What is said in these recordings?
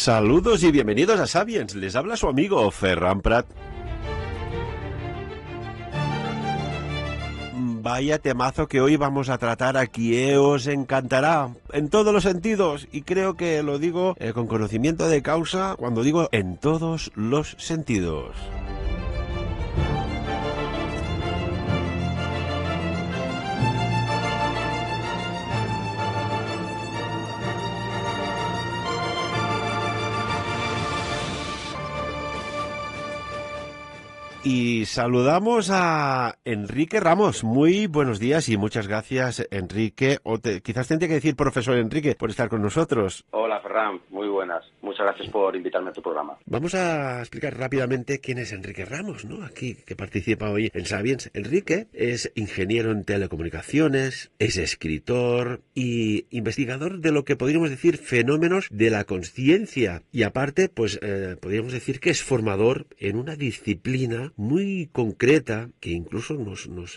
Saludos y bienvenidos a Sapiens. Les habla su amigo Ferran Prat. Vaya temazo que hoy vamos a tratar aquí, os encantará en todos los sentidos, y creo que lo digo con conocimiento de causa cuando digo en todos los sentidos. Y saludamos a Enrique Ramos. Muy buenos días y muchas gracias, Enrique. Quizás tendría que decir profesor Enrique por estar con nosotros. Hola, Ferran. Muy buenas. Muchas gracias por invitarme a tu programa. Vamos a explicar rápidamente quién es Enrique Ramos, ¿no? Aquí, que participa hoy en Sapiens. Enrique es ingeniero en telecomunicaciones, es escritor y investigador de lo que podríamos decir fenómenos de la consciencia. Y aparte, pues podríamos decir que es formador en una disciplina muy concreta que incluso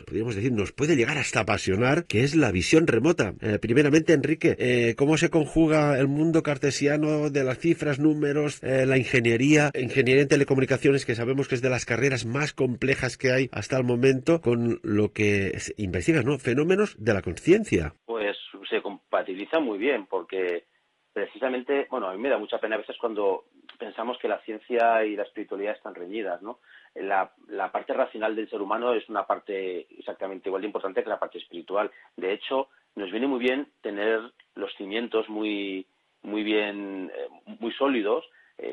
podríamos decir, nos puede llegar hasta apasionar, que es la visión remota. Primeramente, Enrique, ¿cómo se conjuga el mundo cartesiano de las cifras, números, la ingeniería en telecomunicaciones, que sabemos que es de las carreras más complejas que hay hasta el momento, con lo que investigas, ¿no? Fenómenos de la consciencia? Pues se compatibiliza muy bien, porque precisamente, bueno, a mí me da mucha pena a veces cuando pensamos que la ciencia y la espiritualidad están reñidas, ¿no? La parte racional del ser humano es una parte exactamente igual de importante que la parte espiritual. De hecho, nos viene muy bien tener los cimientos muy bien, muy sólidos,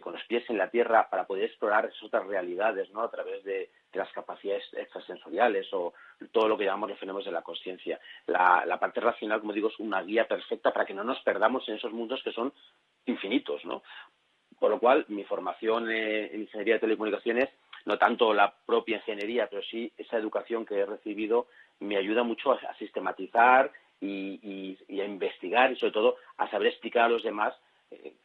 con los pies en la tierra, para poder explorar esas otras realidades, ¿no? A través de las capacidades extrasensoriales o todo lo que llamamos los fenómenos de la consciencia. La parte racional, como digo, es una guía perfecta para que no nos perdamos en esos mundos que son infinitos, ¿no? Por lo cual, mi formación en ingeniería de telecomunicaciones, no tanto la propia ingeniería, pero sí esa educación que he recibido, me ayuda mucho a sistematizar y a investigar, y sobre todo a saber explicar a los demás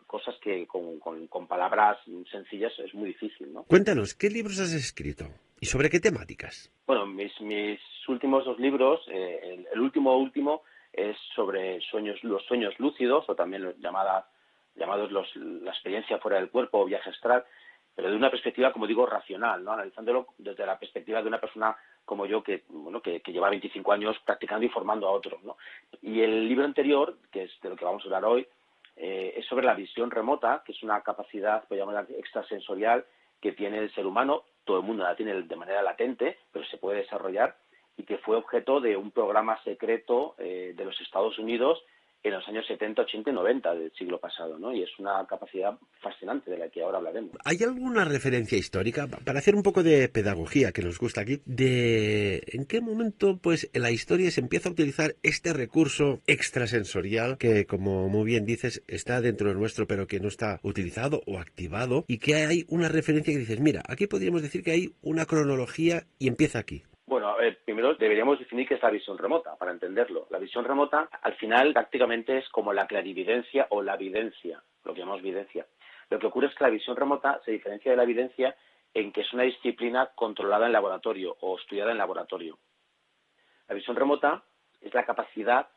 cosas que con palabras sencillas es muy difícil, ¿no? Cuéntanos, ¿qué libros has escrito? ¿Y sobre qué temáticas? Bueno, mis últimos dos libros, el último es sobre los sueños lúcidos, o también llamados la experiencia fuera del cuerpo o viaje astral, pero de una perspectiva, como digo, racional, ¿no? Analizándolo desde la perspectiva de una persona como yo que lleva 25 años practicando y formando a otros, ¿no? Y el libro anterior, que es de lo que vamos a hablar hoy, es sobre la visión remota, que es una capacidad, podríamos llamar, extrasensorial que tiene el ser humano. Todo el mundo la tiene de manera latente, pero se puede desarrollar, y que fue objeto de un programa secreto de los Estados Unidos en los años 70, 80 y 90 del siglo pasado, ¿no? Y es una capacidad fascinante de la que ahora hablaremos. ¿Hay alguna referencia histórica, para hacer un poco de pedagogía que nos gusta aquí, de en qué momento pues en la historia se empieza a utilizar este recurso extrasensorial que, como muy bien dices, está dentro de nuestro pero que no está utilizado o activado, y que hay una referencia que dices, mira, aquí podríamos decir que hay una cronología y empieza aquí? Bueno, a ver, primero deberíamos definir qué es la visión remota, para entenderlo. La visión remota, al final, prácticamente es como la clarividencia o la videncia, lo que llamamos videncia. Lo que ocurre es que la visión remota se diferencia de la videncia en que es una disciplina controlada en laboratorio o estudiada en laboratorio. La visión remota es la capacidad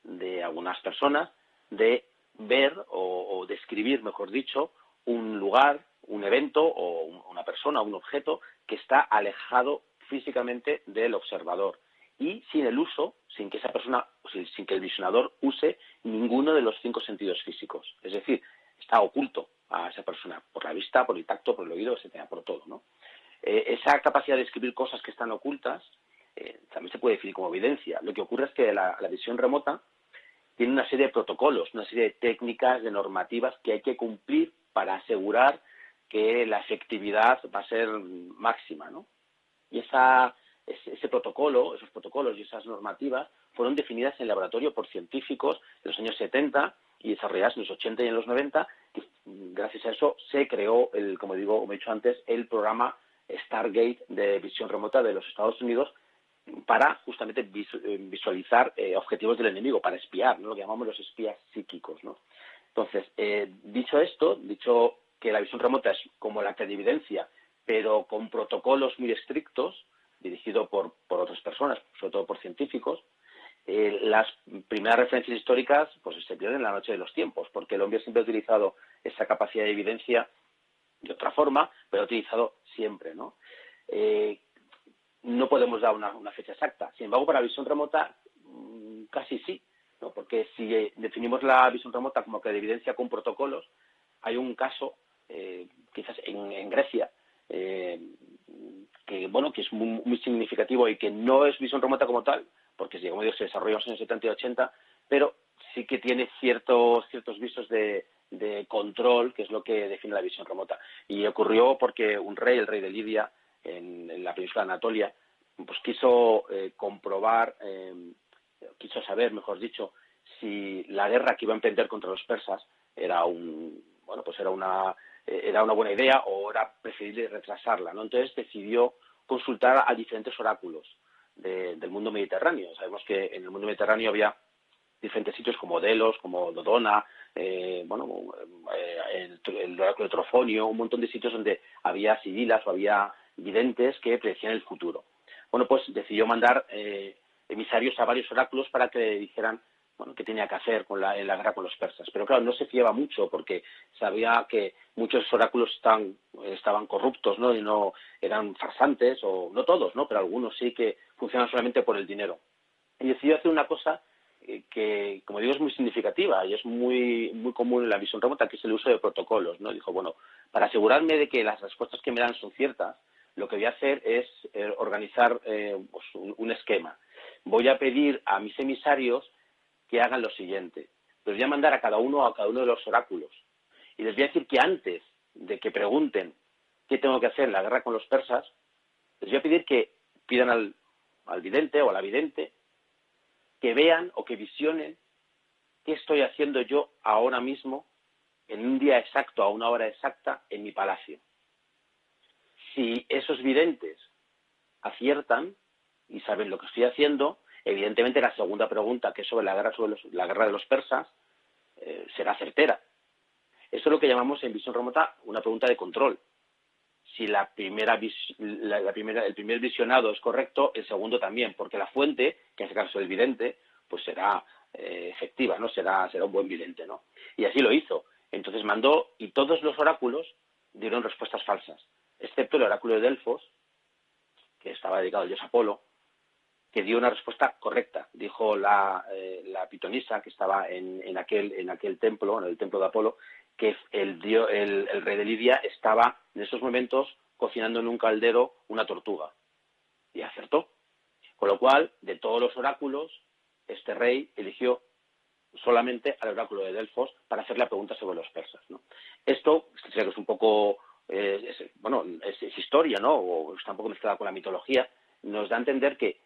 de algunas personas de ver o describir, mejor dicho, un lugar, un evento o una persona, un objeto que está alejado físicamente del observador, y sin el uso, sin que esa persona, sin que el visionador use ninguno de los 5 sentidos físicos. Es decir, está oculto a esa persona por la vista, por el tacto, por el oído, etcétera, por todo, ¿no? Esa capacidad de describir cosas que están ocultas también se puede definir como evidencia. Lo que ocurre es que la visión remota tiene una serie de protocolos, una serie de técnicas, de normativas que hay que cumplir para asegurar que la efectividad va a ser máxima, ¿no? Y esos protocolos y esas normativas fueron definidas en el laboratorio por científicos en los años 70 y desarrolladas en los 80 y en los 90. Y gracias a eso se creó, como he dicho antes, el programa Stargate de visión remota de los Estados Unidos, para justamente visualizar objetivos del enemigo, para espiar, ¿no? Lo que llamamos los espías psíquicos, ¿no? Entonces, dicho que la visión remota es como la clarividencia, pero con protocolos muy estrictos, dirigido por otras personas, sobre todo por científicos, las primeras referencias históricas pues se pierden en la noche de los tiempos, porque el hombre siempre ha utilizado esa capacidad de evidencia de otra forma, pero ha utilizado siempre, ¿no? No podemos dar una fecha exacta. Sin embargo, para la visión remota casi sí, ¿no? Porque si definimos la visión remota como que de evidencia con protocolos, hay un caso, quizás en Grecia, que bueno, que es muy significativo y que no es visión remota como tal, porque como digo, se desarrolló en los años 70 y 80, pero sí que tiene ciertos visos de control, que es lo que define la visión remota. Y ocurrió porque un rey, el rey de Lidia, en la península de Anatolia, pues quiso comprobar, quiso saber, mejor dicho, si la guerra que iba a emprender contra los persas era una buena idea o era preferible retrasarla, ¿no? Entonces decidió consultar a diferentes oráculos del mundo mediterráneo. Sabemos que en el mundo mediterráneo había diferentes sitios como Delos, como Dodona, el oráculo de Trofonio, un montón de sitios donde había sibilas o había videntes que predecían el futuro. Bueno, pues decidió mandar emisarios a varios oráculos para que le dijeran qué tenía que hacer en la guerra con los persas. Pero claro, no se fiaba mucho porque sabía que muchos oráculos estaban corruptos, ¿no? Y no eran farsantes, o no todos, ¿no? Pero algunos sí que funcionan solamente por el dinero. Y decidió hacer una cosa que, como digo, es muy significativa y es muy, muy común en la visión remota, que es el uso de protocolos, ¿no? Dijo, bueno, para asegurarme de que las respuestas que me dan son ciertas, lo que voy a hacer es organizar un esquema. Voy a pedir a mis emisarios que hagan lo siguiente. Les voy a mandar a cada uno de los oráculos y les voy a decir que antes de que pregunten qué tengo que hacer en la guerra con los persas, les voy a pedir que pidan al vidente o a la vidente que vean o que visionen qué estoy haciendo yo ahora mismo, en un día exacto, a una hora exacta, en mi palacio. Si esos videntes aciertan y saben lo que estoy haciendo, evidentemente la segunda pregunta, que es sobre la guerra de los persas, será certera. Eso es lo que llamamos en visión remota una pregunta de control. Si el primer visionado es correcto, el segundo también, porque la fuente, que en este caso es el vidente, pues será efectiva, ¿no? Será un buen vidente, ¿no? Y así lo hizo. Entonces mandó, y todos los oráculos dieron respuestas falsas, excepto el oráculo de Delfos, que estaba dedicado al dios Apolo, que dio una respuesta correcta. Dijo la pitonisa que estaba en aquel templo, en el templo de Apolo, que el rey de Lidia estaba en esos momentos cocinando en un caldero una tortuga. Y acertó. Con lo cual, de todos los oráculos, este rey eligió solamente al oráculo de Delfos para hacer la pregunta sobre los persas, ¿no? Esto, sé que es un poco, es historia, ¿no? O está un poco mezclada con la mitología, nos da a entender que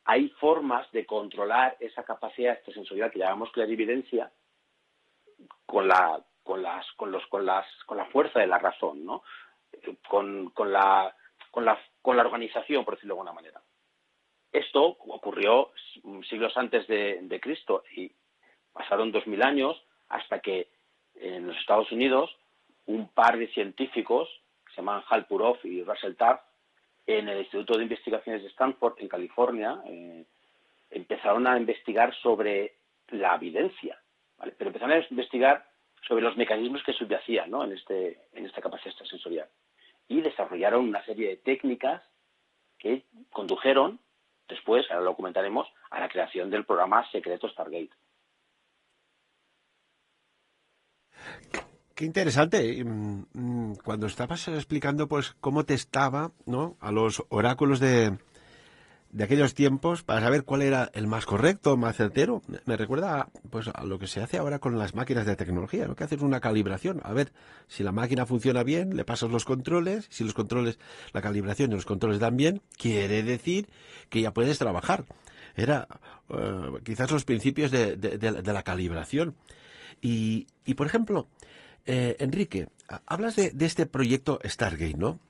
hay formas de controlar esa capacidad extrasensorial que llamamos clarividencia con la fuerza de la razón, ¿no? Con la organización, por decirlo de alguna manera. Esto ocurrió siglos antes de Cristo y pasaron 2000 años hasta que en los Estados Unidos un par de científicos que se llaman Hal Purov y Russell Taft en el Instituto de Investigaciones de Stanford, en California, empezaron a investigar sobre la evidencia, ¿vale? Pero empezaron a investigar sobre los mecanismos que subyacían, ¿no? en esta capacidad extrasensorial. Y desarrollaron una serie de técnicas que condujeron después, ahora lo comentaremos, a la creación del programa secreto Stargate. Qué interesante. Cuando estabas explicando, pues, cómo testaba, ¿no?, a los oráculos de aquellos tiempos para saber cuál era el más correcto, más certero, me recuerda, pues, a lo que se hace ahora con las máquinas de tecnología, ¿no? Que haces una calibración. A ver si la máquina funciona bien, le pasas los controles, si los controles, la calibración y los controles dan bien, quiere decir que ya puedes trabajar. Era quizás los principios de la calibración. Y por ejemplo, Enrique, hablas de este proyecto Stargate, ¿no?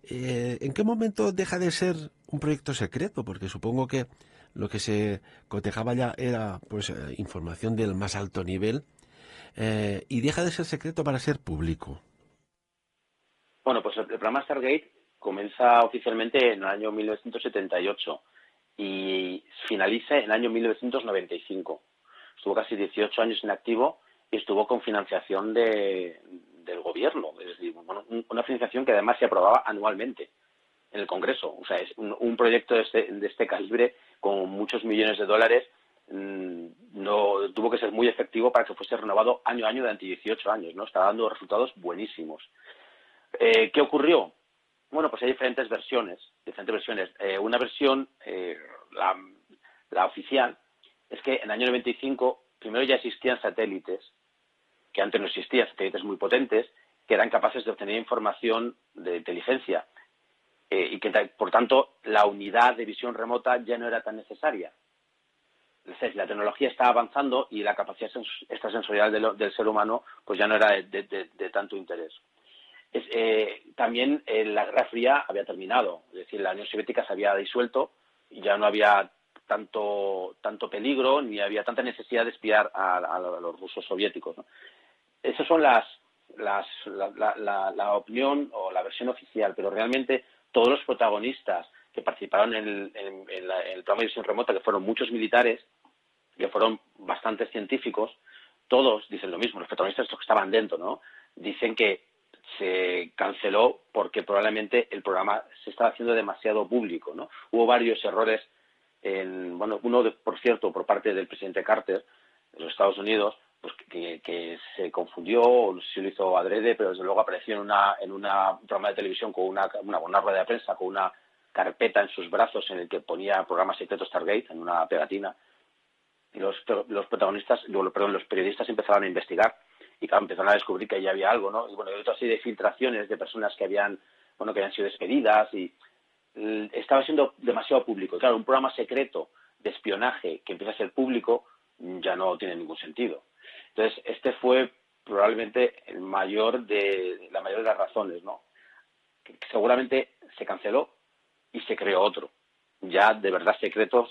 ¿En qué momento deja de ser un proyecto secreto? Porque supongo que lo que se cotejaba ya era, pues, información del más alto nivel, y deja de ser secreto para ser público. Bueno, pues el programa Stargate comienza oficialmente en el año 1978 y finaliza en el año 1995. estuvo casi 18 años en activo y estuvo con financiación del gobierno, es decir, bueno, una financiación que además se aprobaba anualmente en el Congreso. O sea, es un proyecto de este calibre con muchos millones de dólares. No tuvo que ser muy efectivo para que fuese renovado año a año durante 18 años, ¿no? Está dando resultados buenísimos. ¿Qué ocurrió? Bueno, pues hay diferentes versiones. Una versión, la oficial, es que en el año 95 primero ya existían satélites, que antes no existían, satélites muy potentes, que eran capaces de obtener información de inteligencia y que, por tanto, la unidad de visión remota ya no era tan necesaria. Es decir, la tecnología estaba avanzando y la capacidad extrasensorial del ser humano pues ya no era de tanto interés. También la Guerra Fría había terminado, es decir, la Unión Soviética se había disuelto y ya no había tanto peligro ni había tanta necesidad de espiar a los rusos soviéticos, ¿no? Esas son la opinión o la versión oficial, pero realmente todos los protagonistas que participaron en el programa de visión remota, que fueron muchos militares, que fueron bastantes científicos, todos dicen lo mismo, los protagonistas, estos que estaban dentro, ¿no? Dicen que se canceló porque probablemente el programa se estaba haciendo demasiado público, ¿no? Hubo varios errores, por cierto, por parte del presidente Carter de los Estados Unidos, pues que se confundió, o no sé si lo hizo adrede, pero desde luego apareció en un programa de televisión con una rueda de prensa, con una carpeta en sus brazos en el que ponía programa secreto Stargate, en una pegatina, y los periodistas empezaron a investigar y claro, empezaron a descubrir que ahí había algo, ¿no? Y bueno, hay otra serie de filtraciones de personas que habían sido despedidas y estaba siendo demasiado público. Y claro, un programa secreto de espionaje que empieza a ser público ya no tiene ningún sentido. Entonces, este fue probablemente la mayor de las razones, ¿no? Que seguramente se canceló y se creó otro. Ya de verdad secreto,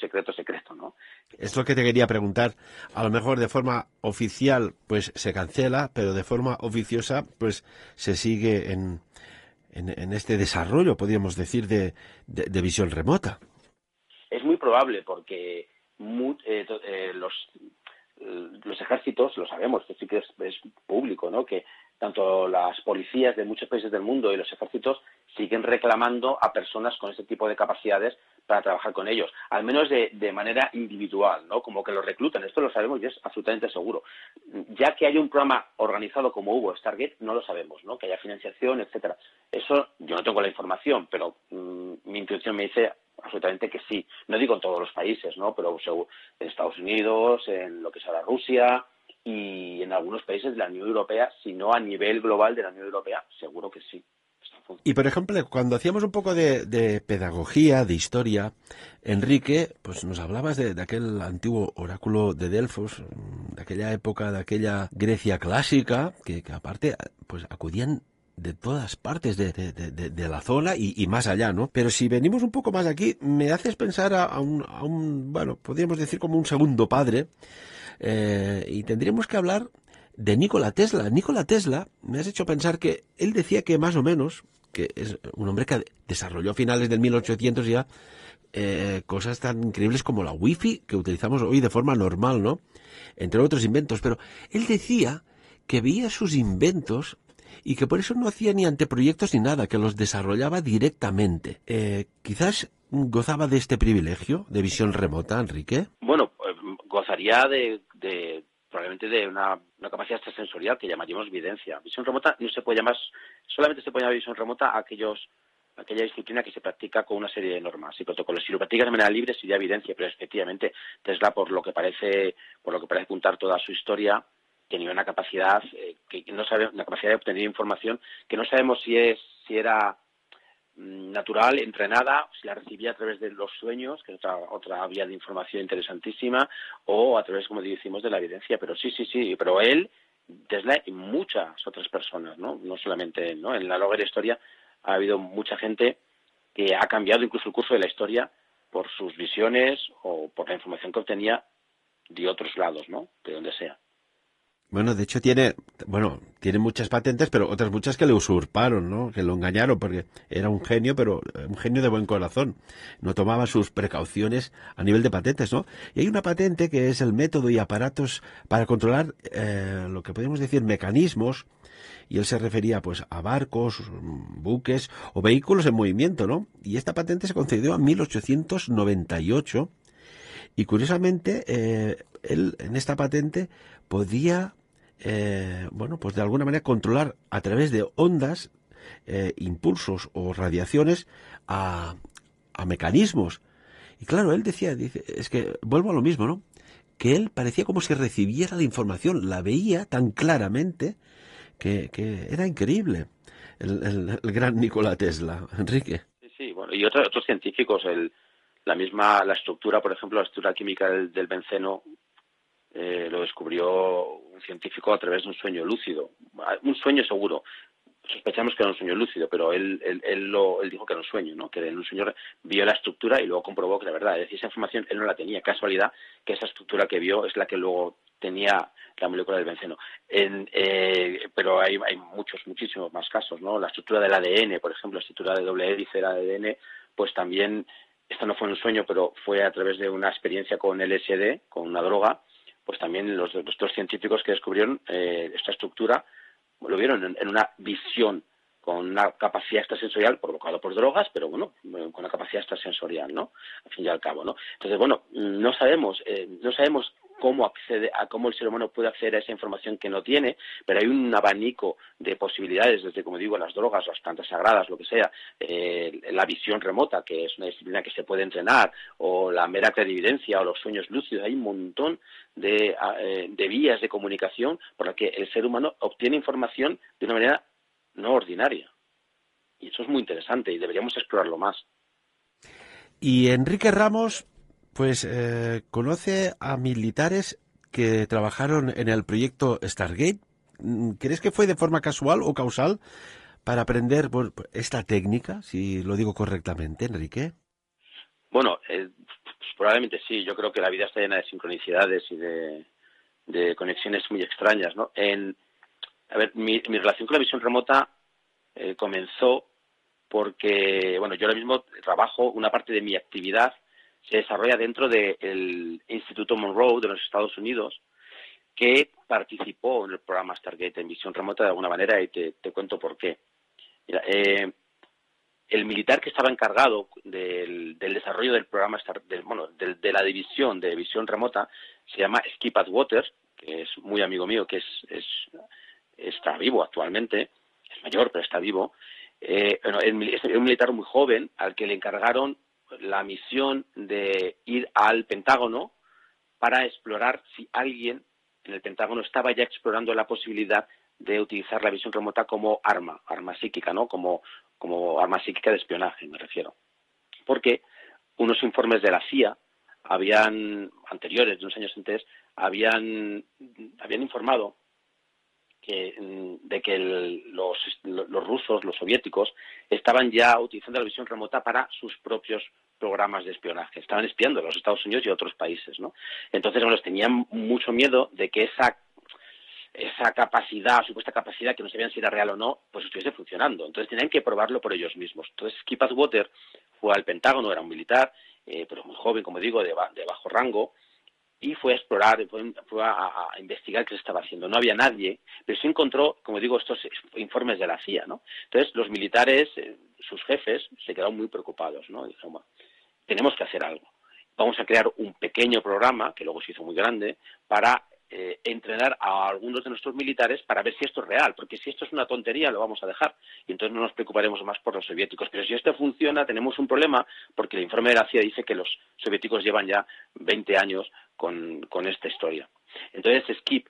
¿no? Es lo que te quería preguntar. A lo mejor de forma oficial pues se cancela, pero de forma oficiosa pues se sigue en este desarrollo, podríamos decir, de visión remota. Es muy probable porque los ejércitos, lo sabemos, que sí que es público, ¿no? Que tanto las policías de muchos países del mundo y los ejércitos siguen reclamando a personas con ese tipo de capacidades para trabajar con ellos, al menos de manera individual, ¿no? Como que los reclutan, esto lo sabemos y es absolutamente seguro. Ya que haya un programa organizado como hubo Stargate, no lo sabemos, ¿no? Que haya financiación, etcétera. Eso yo no tengo la información, pero mi intuición me dice absolutamente que sí. No digo en todos los países, ¿no? Pero en Estados Unidos, en lo que es ahora Rusia y en algunos países de la Unión Europea, si no a nivel global de la Unión Europea, seguro que sí. Y por ejemplo, cuando hacíamos un poco de pedagogía, de historia, Enrique, pues nos hablabas de aquel antiguo oráculo de Delfos, de aquella época, de aquella Grecia clásica, que aparte pues acudían de todas partes de la zona y más allá, ¿no? Pero si venimos un poco más aquí, me haces pensar a un, bueno, podríamos decir como un segundo padre, y tendríamos que hablar de Nikola Tesla. Nikola Tesla, me has hecho pensar que él decía que más o menos, que es un hombre que desarrolló a finales del 1800 ya cosas tan increíbles como la wifi que utilizamos hoy de forma normal, ¿no? Entre otros inventos, pero él decía que veía sus inventos y que por eso no hacía ni anteproyectos ni nada, que los desarrollaba directamente. Quizás gozaba de este privilegio de visión remota, Enrique. Bueno, gozaría probablemente de una capacidad extrasensorial que llamaríamos videncia. Visión remota no se puede llamar, solamente se puede llamar visión remota a aquella disciplina que se practica con una serie de normas y protocolos. Si lo practicas de manera libre sería evidencia, pero efectivamente Tesla, por lo que parece contar toda su historia, tenía una capacidad una capacidad de obtener información que no sabemos si era natural, entrenada, si la recibía a través de los sueños, que es otra vía de información interesantísima, o a través, como decimos, de la evidencia. Pero sí, pero él, Tesla y muchas otras personas, no solamente él, ¿no? En la larga de la historia ha habido mucha gente que ha cambiado incluso el curso de la historia por sus visiones o por la información que obtenía de otros lados, ¿no? De donde sea. Bueno, de hecho tiene muchas patentes, pero otras muchas que le usurparon, ¿no? Que lo engañaron porque era un genio, pero un genio de buen corazón. No tomaba sus precauciones a nivel de patentes, ¿no? Y hay una patente que es el método y aparatos para controlar lo que podemos decir mecanismos, y él se refería pues a barcos, buques o vehículos en movimiento, ¿no? Y esta patente se concedió en 1898 y curiosamente él en esta patente podía pues de alguna manera controlar a través de ondas, impulsos o radiaciones a, a mecanismos. Y claro, él dice, es que vuelvo a lo mismo, ¿no? Que él parecía como si recibiera la información, la veía tan claramente que era increíble. El gran Nikola Tesla, Enrique. Sí, sí, bueno, y otros científicos, la estructura, por ejemplo, la estructura química del benceno, lo descubrió un científico a través de un sueño lúcido. Un sueño seguro. Sospechamos que era un sueño lúcido, pero él dijo que era un sueño, ¿no? Que en un sueño vio la estructura y luego comprobó que la verdad. Es decir, esa información él no la tenía. Casualidad que esa estructura que vio es la que luego tenía la molécula del benceno. Pero hay muchísimos más casos, ¿no? La estructura del ADN, por ejemplo, la estructura de doble hélice del ADN, pues también, esto no fue un sueño, pero fue a través de una experiencia con LSD, con una droga, pues también los dos científicos que descubrieron esta estructura lo vieron en una visión con una capacidad extrasensorial provocada por drogas, pero bueno, con una capacidad extrasensorial, ¿no? Al fin y al cabo, ¿no? Entonces, bueno, no sabemos cómo el ser humano puede acceder a esa información que no tiene, pero hay un abanico de posibilidades, desde, como digo, las drogas, las plantas sagradas, lo que sea, la visión remota, que es una disciplina que se puede entrenar, o la mera clarividencia, o los sueños lúcidos. Hay un montón de vías de comunicación por las que el ser humano obtiene información de una manera no ordinaria. Y eso es muy interesante y deberíamos explorarlo más. Y Enrique Ramos, pues conoce a militares que trabajaron en el proyecto Stargate. ¿Crees que fue de forma casual o causal para aprender esta técnica, si lo digo correctamente, Enrique? Bueno, pues probablemente sí. Yo creo que la vida está llena de sincronicidades y de conexiones muy extrañas, ¿no? A ver, mi relación con la visión remota comenzó porque, bueno, yo ahora mismo trabajo, una parte de mi actividad se desarrolla dentro del Instituto Monroe de los Estados Unidos, que participó en el programa Stargate en visión remota de alguna manera, y te cuento por qué. Mira, el militar que estaba encargado del desarrollo del programa, de la división de visión remota, se llama Skip Atwater, que es muy amigo mío, que está vivo actualmente, es mayor, pero está vivo. Es un militar muy joven al que le encargaron la misión de ir al Pentágono para explorar si alguien en el Pentágono estaba ya explorando la posibilidad de utilizar la visión remota como arma psíquica, ¿no? Como arma psíquica de espionaje, me refiero. Porque unos informes de la CIA anteriores, de unos años antes, habían informado de que los rusos, los soviéticos, estaban ya utilizando la visión remota para sus propios programas de espionaje. Estaban espiando a los Estados Unidos y a otros países, ¿no? Entonces, bueno, tenían mucho miedo de que esa capacidad, supuesta capacidad, que no sabían si era real o no, pues estuviese funcionando. Entonces tenían que probarlo por ellos mismos. Entonces Skip Atwater fue al Pentágono, era un militar, pero muy joven, como digo, de bajo rango, y fue a explorar, fue a investigar qué se estaba haciendo. No había nadie, pero sí encontró, como digo, estos informes de la CIA, ¿no? Entonces los militares, sus jefes, se quedaron muy preocupados, ¿no? Dijeron, bueno, tenemos que hacer algo. Vamos a crear un pequeño programa, que luego se hizo muy grande, para entrenar a algunos de nuestros militares para ver si esto es real, porque si esto es una tontería lo vamos a dejar y entonces no nos preocuparemos más por los soviéticos. Pero si esto funciona tenemos un problema, porque el informe de la CIA dice que los soviéticos llevan ya 20 años con esta historia. Entonces Skip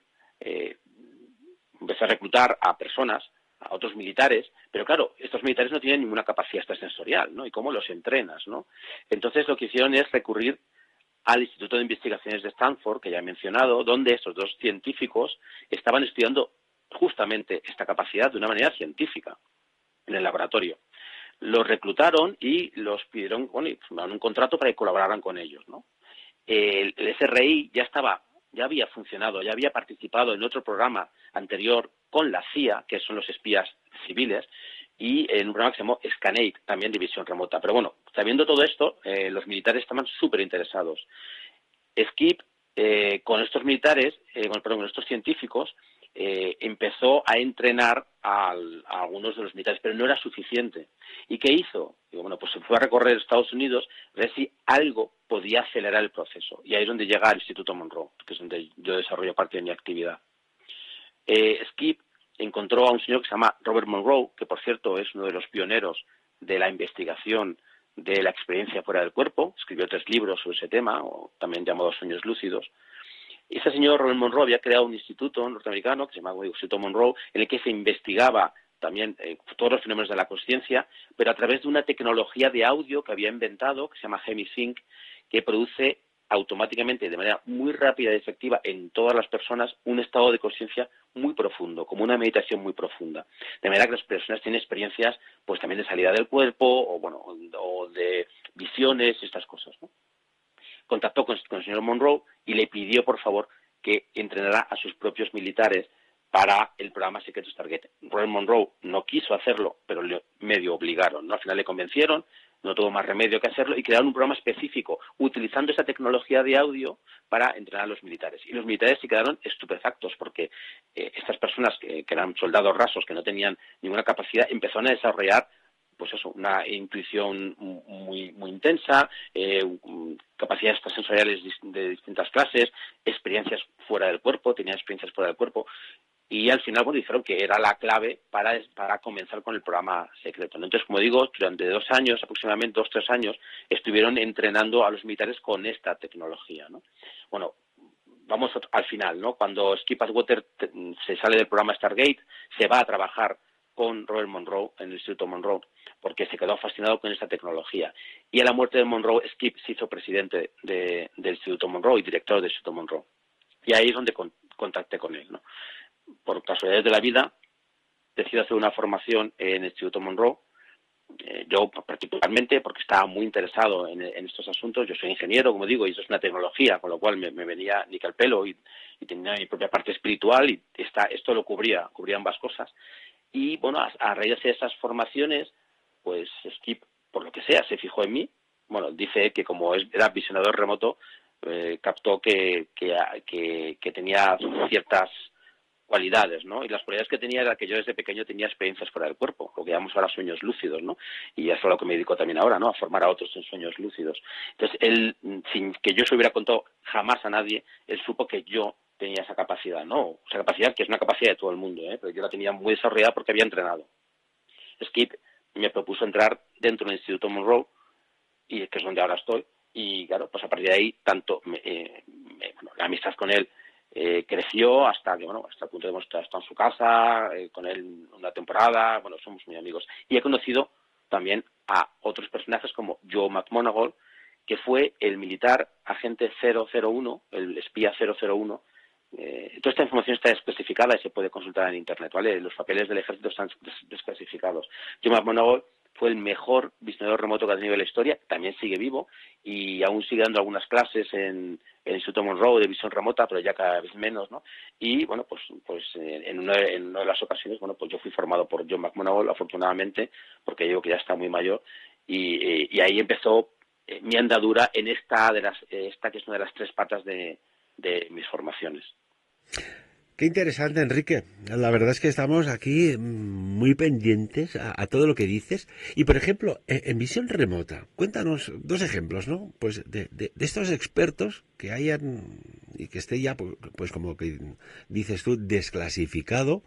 empezó a reclutar a personas, a otros militares, pero claro, estos militares no tienen ninguna capacidad extrasensorial, ¿no? ¿Y cómo los entrenas, no? Entonces lo que hicieron es recurrir al Instituto de Investigaciones de Stanford, que ya he mencionado, donde estos dos científicos estaban estudiando justamente esta capacidad de una manera científica en el laboratorio. Los reclutaron y los pidieron, bueno, y firmaron un contrato para que colaboraran con ellos, ¿no? El SRI ya estaba ya había funcionado, ya había participado en otro programa anterior con la CIA, que son los espías civiles, y en un programa que se llamó Scan8, también de visión remota. Pero bueno, sabiendo todo esto, los militares estaban súper interesados. Skip, con estos militares, con estos científicos, empezó a entrenar a algunos de los militares, pero no era suficiente. ¿Y qué hizo? Bueno, pues se fue a recorrer Estados Unidos a ver si algo podía acelerar el proceso. Y ahí es donde llega el Instituto Monroe, que es donde yo desarrollo parte de mi actividad. Skip encontró a un señor que se llama Robert Monroe, que por cierto es uno de los pioneros de la investigación de la experiencia fuera del cuerpo. Escribió 3 libros sobre ese tema, o también llamado Sueños Lúcidos. Este señor Robert Monroe había creado un instituto norteamericano que se llamaba Instituto Monroe, en el que se investigaba también todos los fenómenos de la consciencia, pero a través de una tecnología de audio que había inventado, que se llama HemiSync, que produce automáticamente, de manera muy rápida y efectiva en todas las personas, un estado de consciencia muy profundo, como una meditación muy profunda. De manera que las personas tienen experiencias pues también de salida del cuerpo, o de visiones, estas cosas, ¿no? Contactó con el señor Monroe y le pidió, por favor, que entrenara a sus propios militares para el programa secreto Stargate. Robert Monroe no quiso hacerlo, pero le medio obligaron, ¿no? Al final le convencieron, no tuvo más remedio que hacerlo y crearon un programa específico utilizando esa tecnología de audio para entrenar a los militares. Y los militares se quedaron estupefactos porque estas personas que eran soldados rasos, que no tenían ninguna capacidad, empezaron a desarrollar pues eso, una intuición muy intensa, capacidades extrasensoriales de distintas clases, experiencias fuera del cuerpo, tenían experiencias fuera del cuerpo, y al final dijeron que era la clave para comenzar con el programa secreto, ¿no? Entonces, como digo, durante 2 años, aproximadamente 2-3 años, estuvieron entrenando a los militares con esta tecnología, ¿no? Bueno, vamos al final, ¿no? Cuando Skip Atwater se sale del programa Stargate, se va a trabajar con Robert Monroe en el Instituto Monroe, porque se quedó fascinado con esta tecnología. Y a la muerte de Monroe, Skip se hizo presidente del Instituto Monroe y director del Instituto Monroe. Y ahí es donde contacté con él, ¿no? Por casualidades de la vida, decido hacer una formación en el Instituto Monroe. Yo particularmente, porque estaba muy interesado en estos asuntos. Yo soy ingeniero, como digo, y eso es una tecnología, con lo cual me venía ni que al pelo, y tenía mi propia parte espiritual, y esto lo cubría ambas cosas. Y bueno, a raíz de esas formaciones, pues Skip, por lo que sea, se fijó en mí. Bueno, dice que como era visionador remoto, captó que tenía ciertas cualidades, ¿no? Y las cualidades que tenía era que yo desde pequeño tenía experiencias fuera del cuerpo, lo que llamamos ahora sueños lúcidos, ¿no? Y eso es a lo que me dedico también ahora, ¿no? A formar a otros en sueños lúcidos. Entonces, él, sin que yo se hubiera contado jamás a nadie, él supo que yo tenía esa capacidad, ¿no? Esa capacidad que es una capacidad de todo el mundo, pero yo la tenía muy desarrollada porque había entrenado. Skip me propuso entrar dentro del Instituto Monroe, y que es donde ahora estoy, y claro, pues a partir de ahí, tanto la amistad con él creció hasta que, hasta el punto de estar en su casa, con él una temporada, somos muy amigos. Y he conocido también a otros personajes como Joe McMoneagle, que fue el militar agente 001, el espía 001. Toda esta información está desclasificada y se puede consultar en Internet, ¿vale? Los papeles del ejército están desclasificados. Joe McMoneagle fue el mejor visionador remoto que ha tenido la historia, también sigue vivo y aún sigue dando algunas clases en el Instituto Monroe de visión remota, pero ya cada vez menos, ¿no? Y bueno, pues en una de las ocasiones, pues yo fui formado por John McMoneagle, afortunadamente, porque yo que ya está muy mayor, y ahí empezó mi andadura en esta que es una de las 3 patas de mis formaciones. Qué interesante, Enrique. La verdad es que estamos aquí muy pendientes a todo lo que dices. Y, por ejemplo, en visión remota, cuéntanos 2 ejemplos, ¿no? Pues de estos expertos que hayan y que esté ya, pues como que dices tú, desclasificado,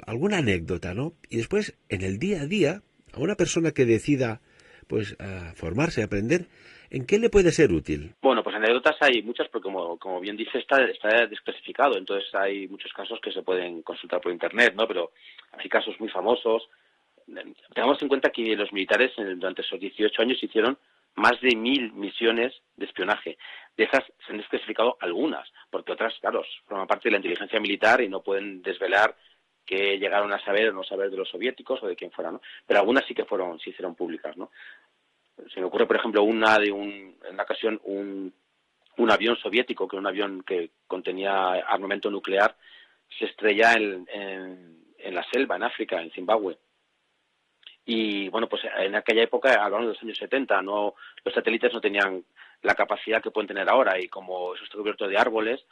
alguna anécdota, ¿no? Y después, en el día a día, a una persona que decida, pues, formarse, aprender, ¿en qué le puede ser útil? Bueno, pues anécdotas hay muchas, porque como bien dice, está desclasificado, entonces hay muchos casos que se pueden consultar por Internet, ¿no? Pero hay casos muy famosos. Tengamos en cuenta que los militares durante esos 18 años hicieron más de 1.000 misiones de espionaje. De esas se han desclasificado algunas, porque otras, claro, forman parte de la inteligencia militar y no pueden desvelar qué llegaron a saber o no saber de los soviéticos o de quién fuera, ¿no? Pero algunas sí que se hicieron públicas, ¿no? Se me ocurre, por ejemplo, en una ocasión un un avión soviético, que era un avión que contenía armamento nuclear, se estrella en la selva, en África, en Zimbabue. Y bueno, pues en aquella época, hablando de los años 70, los satélites no tenían la capacidad que pueden tener ahora, y como eso está cubierto de árboles,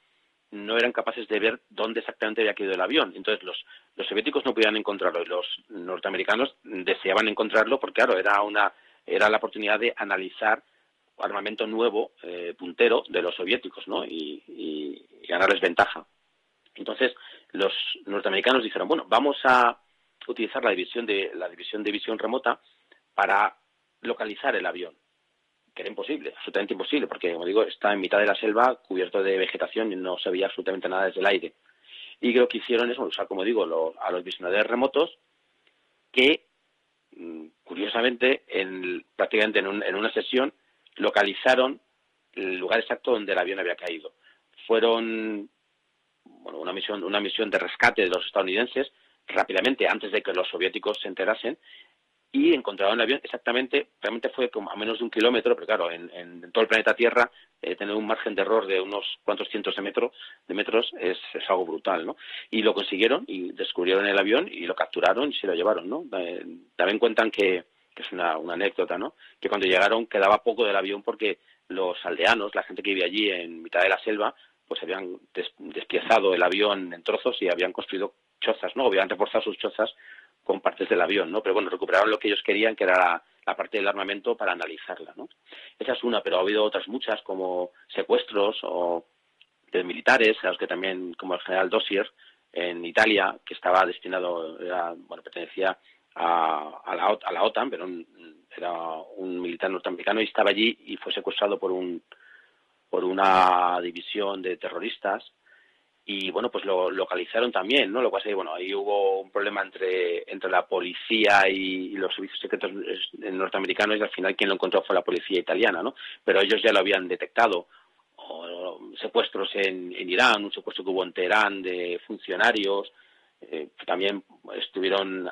no eran capaces de ver dónde exactamente había caído el avión. Entonces los soviéticos no podían encontrarlo, y los norteamericanos deseaban encontrarlo porque, claro, era la oportunidad de analizar armamento nuevo, puntero, de los soviéticos, ¿no? Y ganarles ventaja. Entonces los norteamericanos dijeron, bueno, vamos a utilizar la división de visión remota para localizar el avión, que era imposible, absolutamente imposible, porque, como digo, está en mitad de la selva, cubierto de vegetación, y no se veía absolutamente nada desde el aire. Y lo que hicieron es usar, como digo, a los visionadores remotos, que, curiosamente, prácticamente en una sesión, localizaron el lugar exacto donde el avión había caído. Fueron una misión de rescate de los estadounidenses rápidamente, antes de que los soviéticos se enterasen, y encontraron el avión exactamente, realmente fue como a menos de 1 kilómetro, pero claro, en todo el planeta Tierra, tener un margen de error de unos cuantos cientos de metros es algo brutal, ¿no? Y lo consiguieron, y descubrieron el avión, y lo capturaron, y se lo llevaron, ¿no? También cuentan que es una anécdota, ¿no? Que cuando llegaron quedaba poco del avión, porque los aldeanos, la gente que vivía allí en mitad de la selva, pues habían despiezado el avión en trozos y habían construido chozas, ¿no? Habían reforzado sus chozas con partes del avión, ¿no? Pero bueno, recuperaron lo que ellos querían, que era la parte del armamento, para analizarla, ¿no? Esa es una, pero ha habido otras muchas, como secuestros o de militares, a los que también, como el general Dossier en Italia, que estaba destinado, pertenecía a la OTAN, pero era un militar norteamericano, y estaba allí y fue secuestrado por una división de terroristas. Y bueno, pues lo localizaron también, ¿no? Lo cual, bueno, ahí hubo un problema entre la policía y los servicios secretos norteamericanos, y al final quien lo encontró fue la policía italiana, ¿no? Pero ellos ya lo habían detectado. O secuestros en Irán, un secuestro que hubo en Teherán de funcionarios, también estuvieron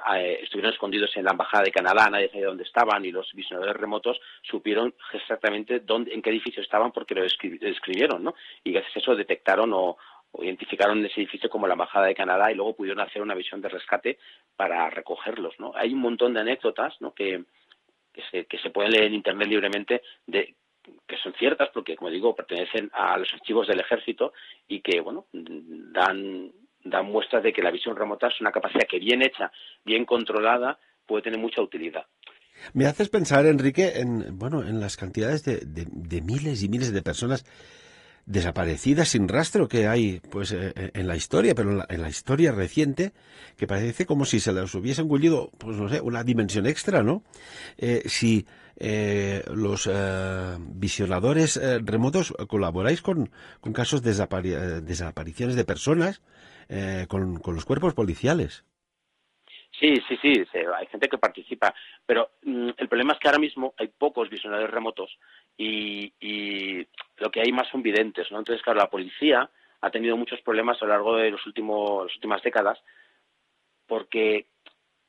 escondidos en la embajada de Canadá, nadie sabía dónde estaban, y los visionadores remotos supieron exactamente en qué edificio estaban, porque lo describieron, ¿no? Y gracias a eso detectaron o identificaron ese edificio como la embajada de Canadá, y luego pudieron hacer una misión de rescate para recogerlos, ¿no? Hay un montón de anécdotas, ¿no? que se pueden leer en internet libremente, que son ciertas, porque, como digo, pertenecen a los archivos del ejército, y que, bueno, dan muestras de que la visión remota es una capacidad que, bien hecha, bien controlada, puede tener mucha utilidad. Me haces pensar, Enrique, en las cantidades de miles y miles de personas desaparecidas sin rastro que hay, pues, en la historia, pero en la historia reciente, que parece como si se les hubiese engullido, pues no sé, una dimensión extra, ¿no? Si los visionadores remotos colaboráis con casos de desapariciones de personas, con los cuerpos policiales. Sí, hay gente que participa, pero el problema es que ahora mismo hay pocos visionadores remotos, y lo que hay más son videntes, ¿no? Entonces, claro, la policía ha tenido muchos problemas a lo largo de las últimas décadas, porque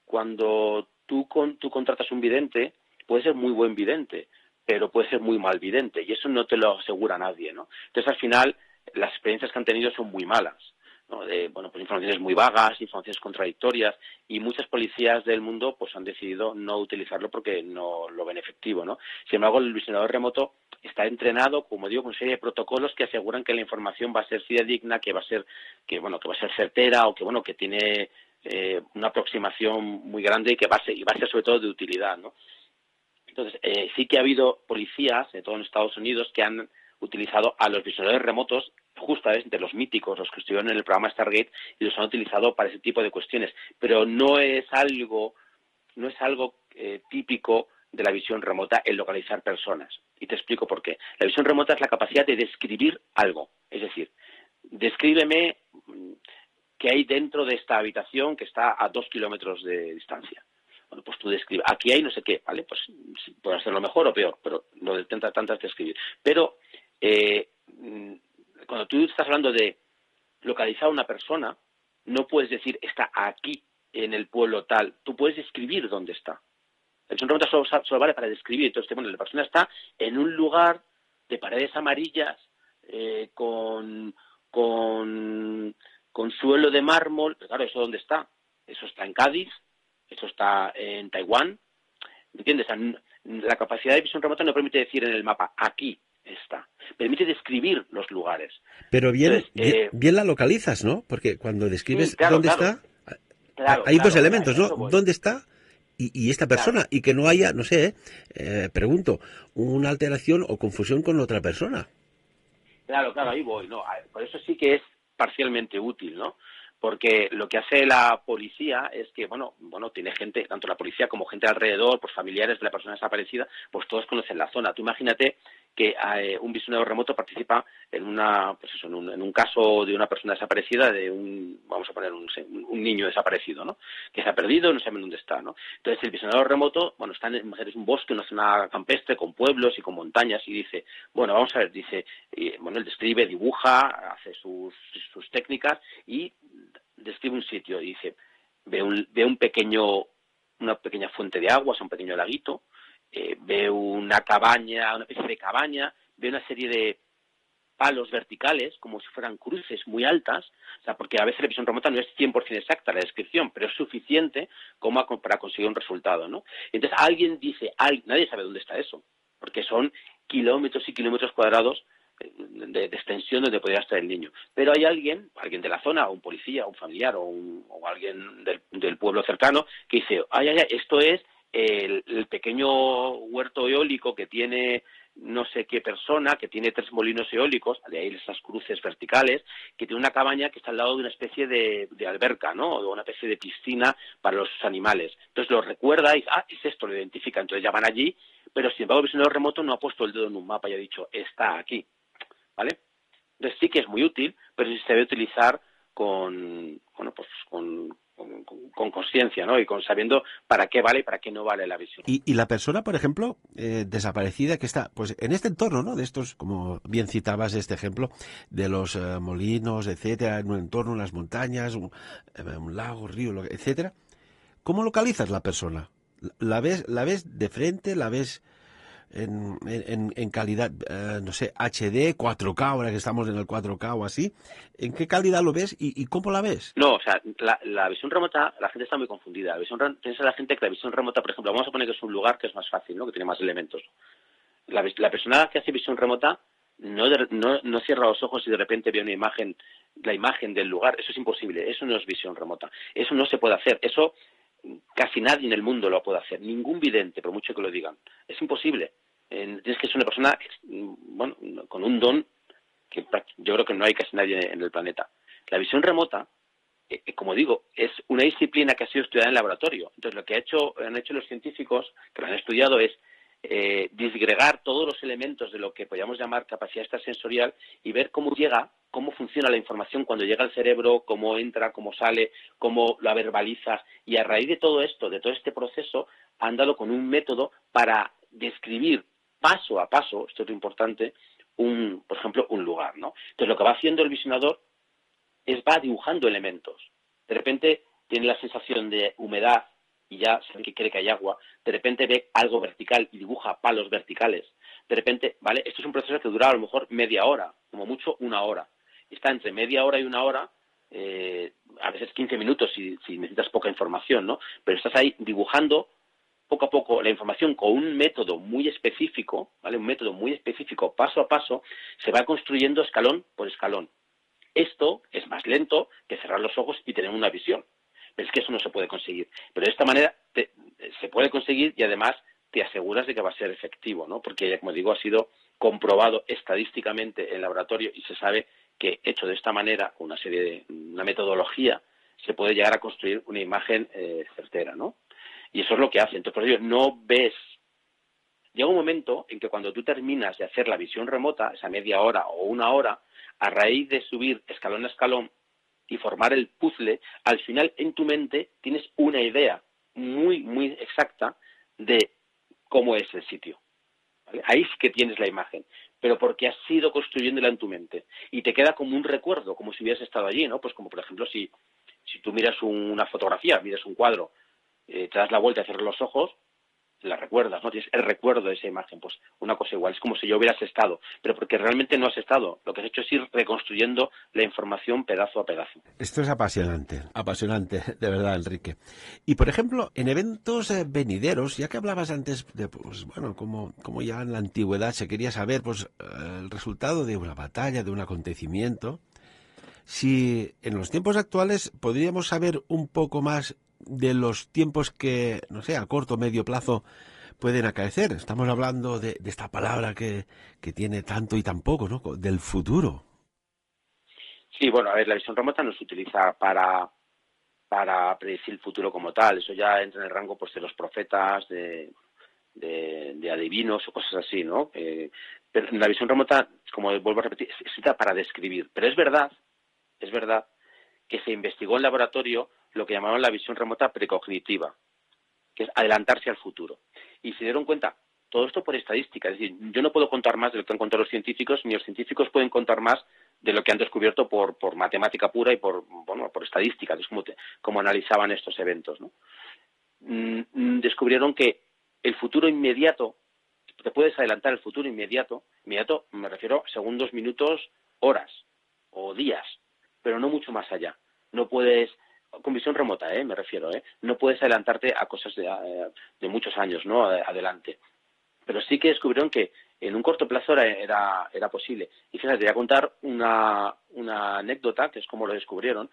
cuando tú contratas un vidente, puede ser muy buen vidente, pero puede ser muy mal vidente, y eso no te lo asegura nadie, ¿no? Entonces, al final, las experiencias que han tenido son muy malas, ¿no? Pues informaciones muy vagas, informaciones contradictorias, y muchas policías del mundo pues han decidido no utilizarlo porque no lo ven efectivo, ¿no? Sin embargo, el visionador remoto está entrenado, como digo, con una serie de protocolos que aseguran que la información va a ser fidedigna, que va a ser certera, o que tiene una aproximación muy grande, y que va a ser sobre todo de utilidad, ¿no? Entonces, sí que ha habido policías, sobre todo en Estados Unidos, que han utilizado a los visionadores remotos, justamente los míticos, los que estuvieron en el programa Stargate, y los han utilizado para ese tipo de cuestiones. Pero no es algo típico de la visión remota el localizar personas. Y te explico por qué. La visión remota es la capacidad de describir algo. Es decir, descríbeme qué hay dentro de esta habitación que está a 2 kilómetros de distancia. Bueno, pues tú describes, aquí hay no sé qué, ¿vale? Pues puede hacerlo mejor o peor, pero lo de tantas de escribir. Pero cuando tú estás hablando de localizar a una persona, no puedes decir está aquí en el pueblo tal, tú puedes describir dónde está. La visión remota solo vale para describir. Entonces, bueno, la persona está en un lugar de paredes amarillas, con suelo de mármol. Pero claro, ¿eso dónde está? Eso está en Cádiz, eso está en Taiwán. ¿Me entiendes? O sea, la capacidad de visión remota no permite decir en el mapa, aquí está. Permite describir los lugares. Pero bien, Entonces, bien la localizas, ¿no? Porque cuando sí, describes claro, dónde claro, está, claro, hay dos claro, elementos, a ¿no? eso voy. ¿Dónde está? Y esta Claro, persona, y que no haya, no sé, pregunto, una alteración o confusión con otra persona. claro, claro, ahí voy, ¿no? Por eso sí que es parcialmente útil, ¿no? Porque lo que hace la policía es que, bueno, tiene gente, tanto la policía como gente alrededor, pues familiares de la persona desaparecida, pues todos conocen la zona. Tú imagínate que un visionado remoto participa en pues eso, en un caso de una persona desaparecida, vamos a poner un niño desaparecido, ¿no? Que se ha perdido, no saben dónde está, ¿no? Entonces el visionado remoto, bueno, es un bosque, una zona campestre con pueblos y con montañas y dice, bueno, vamos a ver, dice, bueno, él describe, dibuja, hace sus técnicas y describe un sitio y dice, ve una pequeña fuente de agua, un pequeño laguito, ve una especie de cabaña, ve una serie de palos verticales, como si fueran cruces muy altas, o sea, porque a veces la visión remota no es 100% exacta la descripción, pero es suficiente para conseguir un resultado, ¿no? Entonces alguien dice, nadie sabe dónde está eso, porque son kilómetros y kilómetros cuadrados de extensión donde podría estar el niño. Pero hay alguien de la zona, o un policía, un familiar, o alguien del pueblo cercano, que dice, esto es el pequeño huerto eólico que tiene no sé qué persona, que tiene 3 molinos eólicos, de ahí esas cruces verticales, que tiene una cabaña que está al lado de una especie de alberca, ¿no? O una especie de piscina para los animales. Entonces lo recuerda y es esto, lo identifica. Entonces ya van allí, pero sin embargo el visionador remoto no ha puesto el dedo en un mapa y ha dicho, está aquí, ¿vale? Entonces sí que es muy útil, pero sí se debe utilizar con conciencia, ¿no? Y sabiendo para qué vale y para qué no vale la visión. Y la persona, por ejemplo, desaparecida que está, pues en este entorno, ¿no? De estos, como bien citabas este ejemplo, de los molinos, etcétera, en un entorno, unas montañas, un lago, río, etcétera. ¿Cómo localizas la persona? La ves de frente? ¿La ves en calidad, no sé, HD, 4K, ahora que estamos en el 4K o así? ¿En qué calidad lo ves y cómo la ves? No, o sea, la visión remota, la gente está muy confundida. Piensa la gente que la visión remota, por ejemplo, vamos a poner que es un lugar que es más fácil, ¿no? Que tiene más elementos. La persona que hace visión remota no cierra los ojos y de repente ve la imagen del lugar. Eso es imposible. Eso no es visión remota. Eso no se puede hacer. Eso casi nadie en el mundo lo puede hacer. Ningún vidente, por mucho que lo digan. Es imposible. Tienes que ser una persona, bueno, con un don que yo creo que no hay casi nadie en el planeta. La visión remota, como digo, es una disciplina que ha sido estudiada en el laboratorio. Entonces, lo que han hecho los científicos que lo han estudiado es disgregar todos los elementos de lo que podríamos llamar capacidad extrasensorial y ver cómo funciona la información cuando llega al cerebro, cómo entra, cómo sale, cómo la verbalizas. Y a raíz de todo esto, de todo este proceso, han dado con un método para describir paso a paso, esto es lo importante, por ejemplo, un lugar, ¿no? Entonces, lo que va haciendo el visionador va dibujando elementos. De repente tiene la sensación de humedad y ya sabe que cree que hay agua. De repente ve algo vertical y dibuja palos verticales. De repente, ¿vale? Esto es un proceso que dura a lo mejor media hora, como mucho una hora. Está entre media hora y una hora, a veces 15 minutos si necesitas poca información, ¿no? Pero estás ahí dibujando poco a poco la información con un método muy específico, ¿vale? Un método muy específico, paso a paso, se va construyendo escalón por escalón. Esto es más lento que cerrar los ojos y tener una visión. Pero es que eso no se puede conseguir. Pero de esta manera se puede conseguir y además te aseguras de que va a ser efectivo, ¿no? Porque, como digo, ha sido comprobado estadísticamente en el laboratorio y se sabe que hecho de esta manera, con una metodología, se puede llegar a construir una imagen certera, ¿no? Y eso es lo que hace. Entonces, por ello, no ves. Llega un momento en que cuando tú terminas de hacer la visión remota, esa media hora o una hora, a raíz de subir escalón a escalón y formar el puzzle, al final en tu mente tienes una idea muy, muy exacta de cómo es el sitio. ¿Vale? Ahí sí que tienes la imagen, pero porque has ido construyéndola en tu mente y te queda como un recuerdo, como si hubieras estado allí, ¿no? Pues como por ejemplo si tú miras una fotografía, miras un cuadro, te das la vuelta y cierras los ojos, la recuerdas, ¿no? Tienes el recuerdo de esa imagen, pues una cosa igual, es como si yo hubieras estado, pero porque realmente no has estado, lo que has hecho es ir reconstruyendo la información pedazo a pedazo. Esto es apasionante, apasionante, de verdad, Enrique. Y, por ejemplo, en eventos venideros, ya que hablabas antes de, pues, bueno, como ya en la antigüedad se quería saber, pues, el resultado de una batalla, de un acontecimiento, si en los tiempos actuales podríamos saber un poco más de los tiempos que, no sé, a corto o medio plazo pueden acaecer. Estamos hablando de esta palabra que tiene tanto y tan poco, ¿no? Del futuro. Sí, bueno, a ver, la visión remota no se utiliza para predecir el futuro como tal, eso ya entra en el rango pues de los profetas, de adivinos o cosas así, ¿no? Pero la visión remota, como vuelvo a repetir, es escrita para describir, pero es verdad que se investigó en laboratorio lo que llamaban la visión remota precognitiva, que es adelantarse al futuro. Y se dieron cuenta, todo esto por estadística, es decir, yo no puedo contar más de lo que han contado los científicos, ni los científicos pueden contar más de lo que han descubierto por matemática pura y por estadística, que es como analizaban estos eventos, ¿no? Descubrieron que el futuro inmediato, te puedes adelantar el futuro inmediato me refiero a segundos, minutos, horas o días, pero no mucho más allá. No puedes, con visión remota, me refiero, no puedes adelantarte a cosas de muchos años, ¿no? Adelante. Pero sí que descubrieron que en un corto plazo era posible. Y fíjate, te voy a contar una anécdota, que es como lo descubrieron.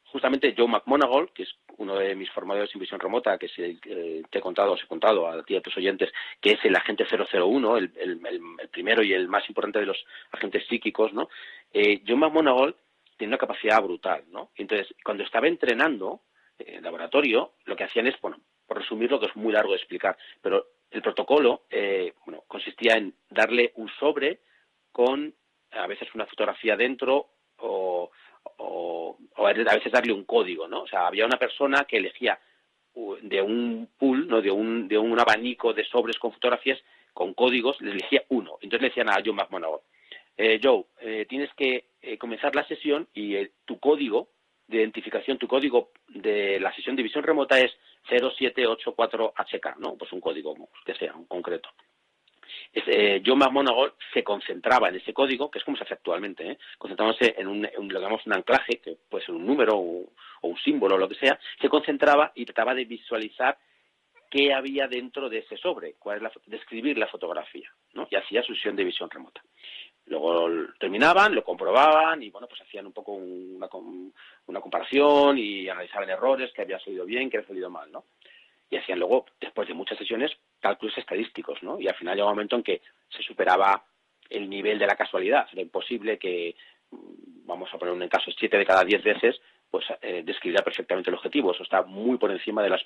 Justamente Joe McMoneagle, que es uno de mis formadores en visión remota, que te he contado, os he contado a ti y a tus oyentes, que es el agente 001, el primero y el más importante de los agentes psíquicos, ¿no? Joe McMoneagle tiene una capacidad brutal, ¿no? Entonces, cuando estaba entrenando en el laboratorio, lo que hacían es, bueno, por resumirlo, que es muy largo de explicar, pero el protocolo consistía en darle un sobre con a veces una fotografía dentro o a veces darle un código, ¿no? O sea, había una persona que elegía de un pool, ¿no? de un abanico de sobres con fotografías, con códigos, le elegía uno. Entonces le decían a Joe McMoneagle, Joe, tienes que comenzar la sesión y tu código de identificación, tu código de la sesión de visión remota es 0784HK, ¿no? Pues un código que sea, un concreto. John McMoneagle se concentraba en ese código, que es como se hace actualmente, concentrándose en lo que llamamos un anclaje, que puede ser un número o un símbolo o lo que sea, se concentraba y trataba de visualizar qué había dentro de ese sobre, describir la fotografía, ¿no? Y hacía su sesión de visión remota. Luego terminaban, lo comprobaban y, bueno, pues hacían un poco una comparación y analizaban errores, que había salido bien, que había salido mal, ¿no? Y hacían luego, después de muchas sesiones, cálculos estadísticos, ¿no? Y al final llegó un momento en que se superaba el nivel de la casualidad. Era imposible que, vamos a poner un caso, 7 de cada 10 veces, pues describiera perfectamente el objetivo. Eso está muy por encima de las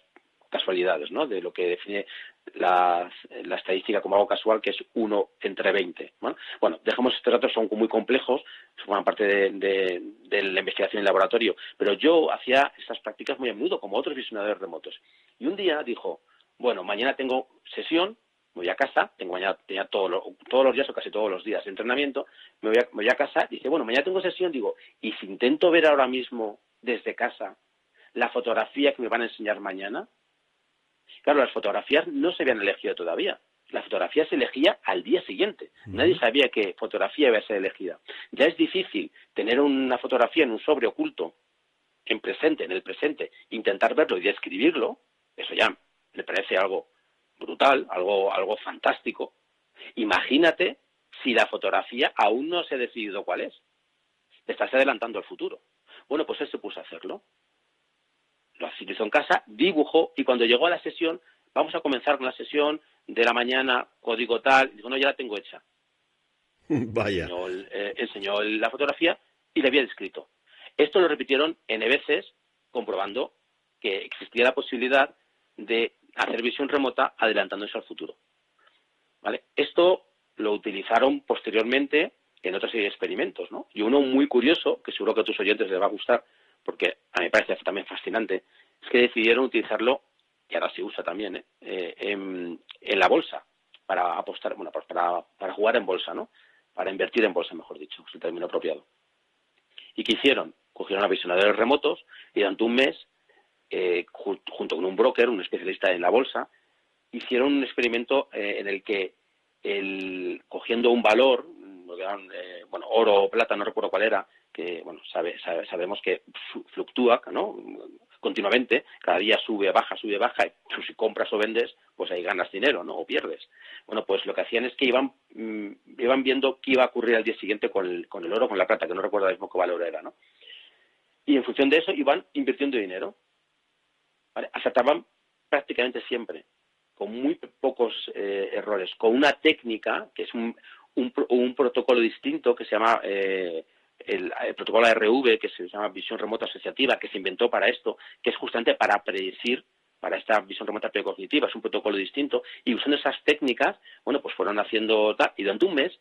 casualidades, ¿no? De lo que define la estadística como algo casual, que es 1 entre 20. Bueno, dejemos estos datos, son muy complejos, forman parte de la investigación en laboratorio, pero yo hacía esas prácticas muy a menudo, como otros visionadores remotos. Y un día dijo, bueno, mañana tengo sesión, me voy a casa, tenía todos los días o casi todos los días de entrenamiento, me voy a casa, dice, bueno, mañana tengo sesión, digo, y si intento ver ahora mismo desde casa la fotografía que me van a enseñar mañana. Claro, las fotografías no se habían elegido todavía. La fotografía se elegía al día siguiente. Nadie sabía qué fotografía iba a ser elegida. Ya es difícil tener una fotografía en un sobre oculto, en el presente, intentar verlo y describirlo. Eso ya me parece algo brutal, algo fantástico. Imagínate si la fotografía aún no se ha decidido cuál es. Te estás adelantando al futuro. Bueno, pues él se puso a hacerlo. Lo hizo en casa, dibujó, y cuando llegó a la sesión, vamos a comenzar con la sesión de la mañana, código tal, dijo, no, ya la tengo hecha. Vaya. Enseñó la fotografía y le había descrito. Esto lo repitieron N veces, comprobando que existía la posibilidad de hacer visión remota adelantándose al futuro. ¿Vale? Esto lo utilizaron posteriormente en otra serie de experimentos, ¿no? Y uno muy curioso, que seguro que a tus oyentes les va a gustar, porque a mí me parece también fascinante, es que decidieron utilizarlo, y ahora se usa también, en la bolsa, para apostar, bueno, para jugar en bolsa, ¿no? Para invertir en bolsa, mejor dicho, es el término apropiado. ¿Y qué hicieron? Cogieron a visionadores remotos y durante un mes, junto con un broker, un especialista en la bolsa, hicieron un experimento en el que cogiendo un valor, oro o plata, no recuerdo cuál era, que sabemos que fluctúa, ¿no?, continuamente, cada día sube, baja, y si compras o vendes, pues ahí ganas dinero, ¿no?, o pierdes. Bueno, pues lo que hacían es que iban viendo qué iba a ocurrir al día siguiente con el oro, con la plata, que no recuerdo ahora mismo qué valor era, ¿no? Y en función de eso iban invirtiendo dinero, ¿vale? Acertaban prácticamente siempre, con muy pocos errores, con una técnica que es un protocolo distinto que se llama el protocolo ARV, que se llama visión remota asociativa, que se inventó para esto, que es justamente para predecir, para esta visión remota precognitiva, es un protocolo distinto, y usando esas técnicas, bueno, pues fueron haciendo tal, y durante un mes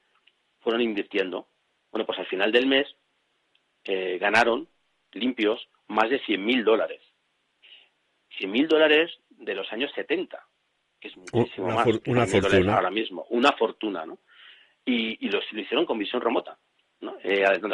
fueron invirtiendo. Bueno, pues al final del mes ganaron limpios más de $100.000. $100.000 de los años 70, que es muchísimo más que una $100.000 fortuna. ahora mismo, una fortuna, ¿no? Y lo hicieron con visión remota, ¿no?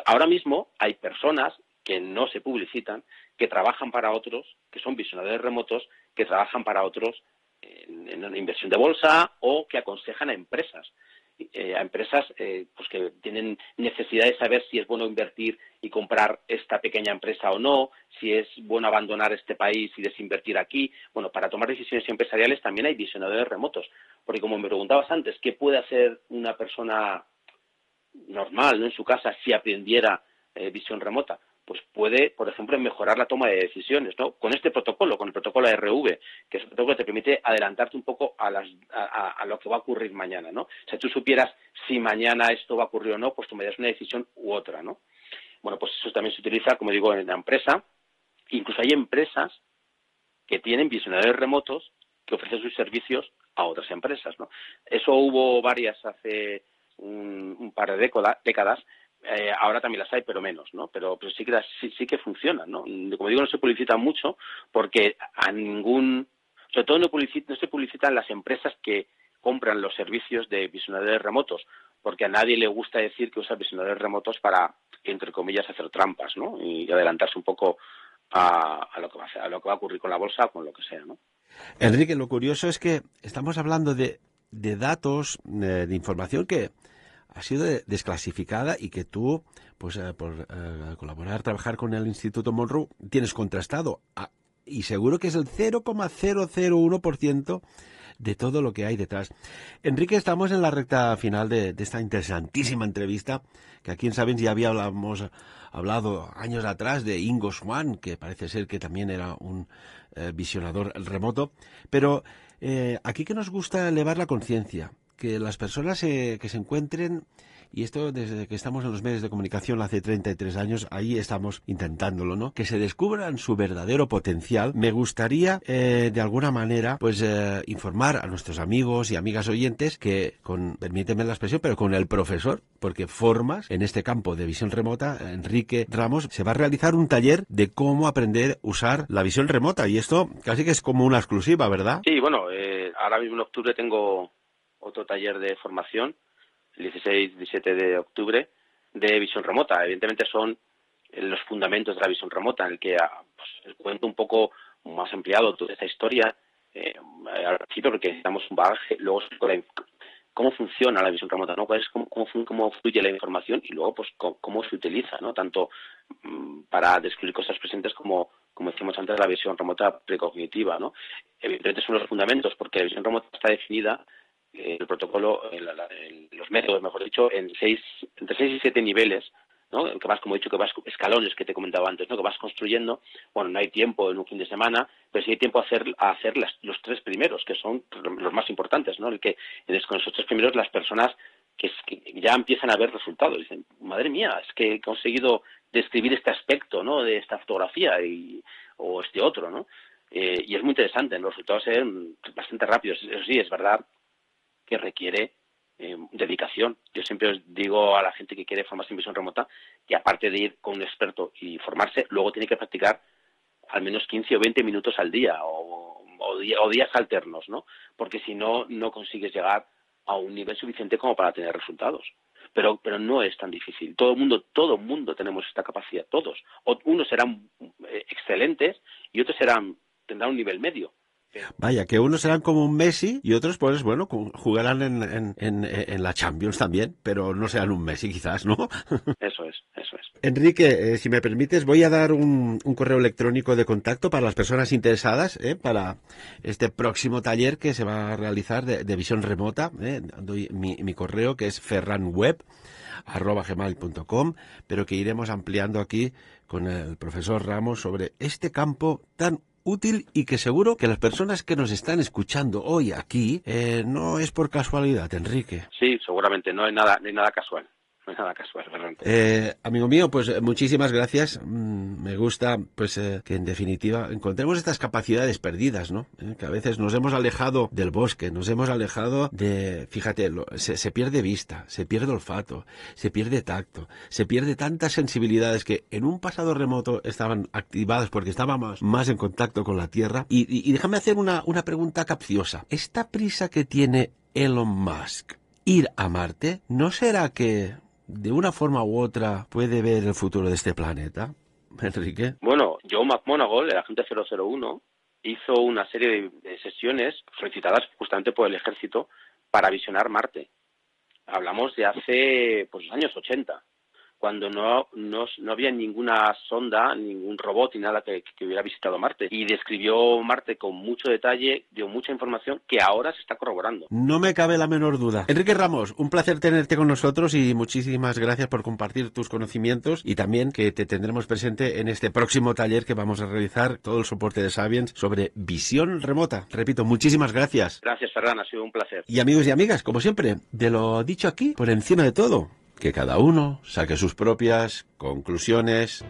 Ahora mismo hay personas que no se publicitan, que trabajan para otros, que son visionadores remotos, que trabajan para otros en una inversión de bolsa o que aconsejan a empresas. Pues que tienen necesidad de saber si es bueno invertir y comprar esta pequeña empresa o no, si es bueno abandonar este país y desinvertir aquí. Bueno, para tomar decisiones empresariales también hay visionadores remotos, porque como me preguntabas antes, ¿qué puede hacer una persona normal, ¿no?, en su casa si aprendiera visión remota? Pues puede, por ejemplo, mejorar la toma de decisiones, ¿no? Con este protocolo, con el protocolo ARV, que es un protocolo que te permite adelantarte un poco a lo que va a ocurrir mañana, ¿no? O sea, tú supieras si mañana esto va a ocurrir o no, pues tomarías una decisión u otra, ¿no? Bueno, pues eso también se utiliza, como digo, en la empresa. Incluso hay empresas que tienen visionadores remotos que ofrecen sus servicios a otras empresas, ¿no? Eso hubo varias hace un par de décadas. Ahora también las hay, pero menos, ¿no? Pero sí que funcionan, ¿no? Como digo, no se publicitan mucho porque sobre todo no se publicitan las empresas que compran los servicios de visionadores remotos, porque a nadie le gusta decir que usa visionadores remotos para, entre comillas, hacer trampas, ¿no? Y adelantarse un poco a lo que va a ocurrir con la bolsa o con lo que sea, ¿no? Enrique, lo curioso es que estamos hablando de datos, de información que ha sido desclasificada y que tú, pues por colaborar, trabajar con el Instituto Monroe, tienes contrastado. Y seguro que es el 0,001% de todo lo que hay detrás. Enrique, estamos en la recta final de esta interesantísima entrevista, que aquí en Sapiens ya habíamos hablado años atrás de Ingo Swann, que parece ser que también era un visionador remoto, pero aquí que nos gusta elevar la conciencia, que las personas que se encuentren, y esto desde que estamos en los medios de comunicación hace 33 años, ahí estamos intentándolo, ¿no? Que se descubran su verdadero potencial. Me gustaría, de alguna manera, pues informar a nuestros amigos y amigas oyentes que, permíteme la expresión, pero con el profesor, porque formas en este campo de visión remota, Enrique Ramos, se va a realizar un taller de cómo aprender a usar la visión remota, y esto casi que es como una exclusiva, ¿verdad? Sí, bueno, ahora mismo en octubre tengo otro taller de formación, el 16-17 de octubre, de visión remota. Evidentemente son los fundamentos de la visión remota, en el que pues, cuento un poco más ampliado toda esta historia, al principio porque necesitamos un bagaje, luego cómo funciona la visión remota, ¿no? Cómo fluye la información y luego pues cómo se utiliza, ¿no? Tanto para descubrir cosas presentes como decíamos antes, la visión remota precognitiva, ¿no? Evidentemente son los fundamentos, porque la visión remota está definida, el protocolo, los métodos, mejor dicho, entre 6 y 7 niveles, ¿no? Que vas, como he dicho, que vas escalones que te comentaba antes, ¿no? Que vas construyendo. Bueno, no hay tiempo en un fin de semana, pero sí hay tiempo a hacer los 3 primeros, que son los más importantes, ¿no? Con esos 3 primeros las personas que ya empiezan a ver resultados. Dicen, madre mía, es que he conseguido describir este aspecto, ¿no?, de esta fotografía o este otro, ¿no? Y es muy interesante, los resultados se ven bastante rápidos. Eso sí, es verdad que requiere dedicación. Yo siempre os digo a la gente que quiere formarse en visión remota que aparte de ir con un experto y formarse, luego tiene que practicar al menos 15 o 20 minutos al día o días alternos, ¿no? Porque si no, no consigues llegar a un nivel suficiente como para tener resultados. Pero no es tan difícil. Todo el mundo tenemos esta capacidad, todos. Unos serán excelentes y otros tendrán un nivel medio. Vaya, que unos serán como un Messi y otros, pues bueno, jugarán en la Champions también, pero no serán un Messi quizás, ¿no? Eso es, eso es. Enrique, si me permites, voy a dar un correo electrónico de contacto para las personas interesadas, para este próximo taller que se va a realizar de visión remota. Doy mi correo, que es ferranweb@gmail.com, pero que iremos ampliando aquí con el profesor Ramos sobre este campo tan útil y que seguro que las personas que nos están escuchando hoy aquí no es por casualidad, Enrique. Sí, seguramente no hay nada casual. No es nada casual, realmente. Amigo mío, pues muchísimas gracias. Me gusta, pues, que en definitiva encontremos estas capacidades perdidas, ¿no? Que a veces nos hemos alejado del bosque, nos hemos alejado de, fíjate, se pierde vista, se pierde olfato, se pierde tacto, se pierde tantas sensibilidades que en un pasado remoto estaban activadas porque estábamos más en contacto con la Tierra. Y déjame hacer una pregunta capciosa. ¿Esta prisa que tiene Elon Musk ir a Marte, no será que de una forma u otra puede ver el futuro de este planeta, Enrique? Bueno, Joe McMoneagle, el agente 001, hizo una serie de sesiones solicitadas justamente por el ejército para visionar Marte. Hablamos de hace los años 80, cuando no había ninguna sonda, ningún robot ni nada que hubiera visitado Marte. Y describió Marte con mucho detalle, dio mucha información que ahora se está corroborando. No me cabe la menor duda. Enrique Ramos, un placer tenerte con nosotros y muchísimas gracias por compartir tus conocimientos y también que te tendremos presente en este próximo taller que vamos a realizar, todo el soporte de Sapiens, sobre visión remota. Repito, muchísimas gracias. Gracias, Ferran, ha sido un placer. Y amigos y amigas, como siempre, de lo dicho aquí, por encima de todo, que cada uno saque sus propias conclusiones.